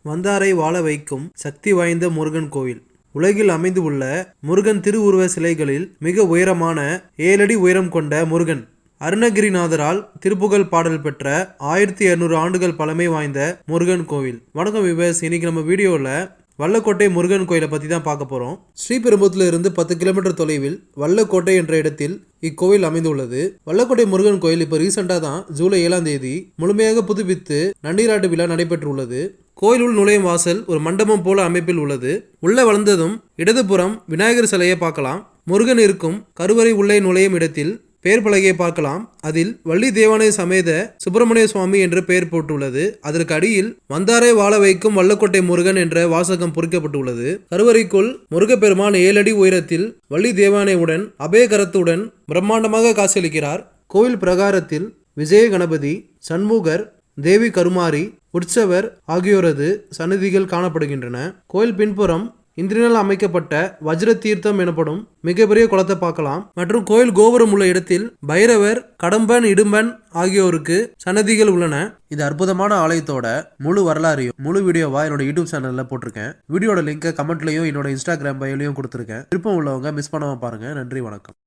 வந்தாரை வாழ வைக்கும் சக்தி வாய்ந்த முருகன் கோவில். உலகில் அமைந்துள்ள முருகன் திருவுருவ சிலைகளில் மிக உயரமான 7 அடி உயரம் கொண்ட முருகன். அருணகிரிநாதரால் திருப்புகழ் பாடல் பெற்ற 1200 ஆண்டுகள் பழமை வாய்ந்த முருகன் கோவில். வணக்கம் விவஸ், இன்னைக்கு நம்ம வீடியோவில் வல்லக்கோட்டை முருகன் கோயிலை பற்றி தான் பார்க்க போகிறோம். ஸ்ரீபெரும்புதூரில் இருந்து 10 கிலோமீட்டர் தொலைவில் வல்லக்கோட்டை என்ற இடத்தில் இக்கோவில் அமைந்துள்ளது. வல்லக்கோட்டை முருகன் கோயில் இப்போ ரீசெண்டாக தான் ஜூலை 7ஆம் தேதி முழுமையாக புதுப்பித்து நன்னீராட்டு விழா நடைபெற்றுள்ளது. கோயிலுள் நுழையும் வாசல் ஒரு மண்டபம் போல அமைப்பில் உள்ளது. உள்ள வளர்ந்ததும் இடதுபுறம் விநாயகர் சிலையை பார்க்கலாம். முருகன் இருக்கும் கருவறை உள்ளே நுழையும் இடத்தில் பெயர் பலகையை பார்க்கலாம். அதில் வள்ளி தேவானை சமேத சுப்பிரமணிய சுவாமி என்று பெயர் போட்டுள்ளது. அதற்கு அடியில் வந்தாரை வாழ வைக்கும் வல்லக்கோட்டை முருகன் என்ற வாசகம் பொறிக்கப்பட்டுள்ளது. கருவறைக்குள் முருகப்பெருமான் 7 அடி உயரத்தில் வள்ளி தேவானையுடன் அபயகரத்துடன் பிரம்மாண்டமாக காட்சியளிக்கிறார். கோவில் பிரகாரத்தில் விஜய கணபதி, சண்முகர், தேவி கருமாரி, உற்சவர் ஆகியோரது சன்னதிகள் காணப்படுகின்றன. கோயில் பின்புறம் இந்திரனால் அமைக்கப்பட்ட வஜ்ர தீர்த்தம் எனப்படும் மிகப்பெரிய குளத்தை பார்க்கலாம். மற்றும் கோயில் கோபுரம் உள்ள இடத்தில் பைரவர், கடம்பன், இடும்பன் ஆகியோருக்கு சன்னதிகள் உள்ளன. இது அற்புதமான ஆலயத்தோட முழு வரலாறையும் முழு வீடியோவா என்னோட யூடியூப் சேனல்ல போட்டிருக்கேன். வீடியோட லிங்கை கமெண்ட்லயும் என்னோட இன்ஸ்டாகிராம் பயோலையும் கொடுத்துருக்கேன். விருப்பம் உள்ளவங்க மிஸ் பண்ணாம பாருங்க. நன்றி, வணக்கம்.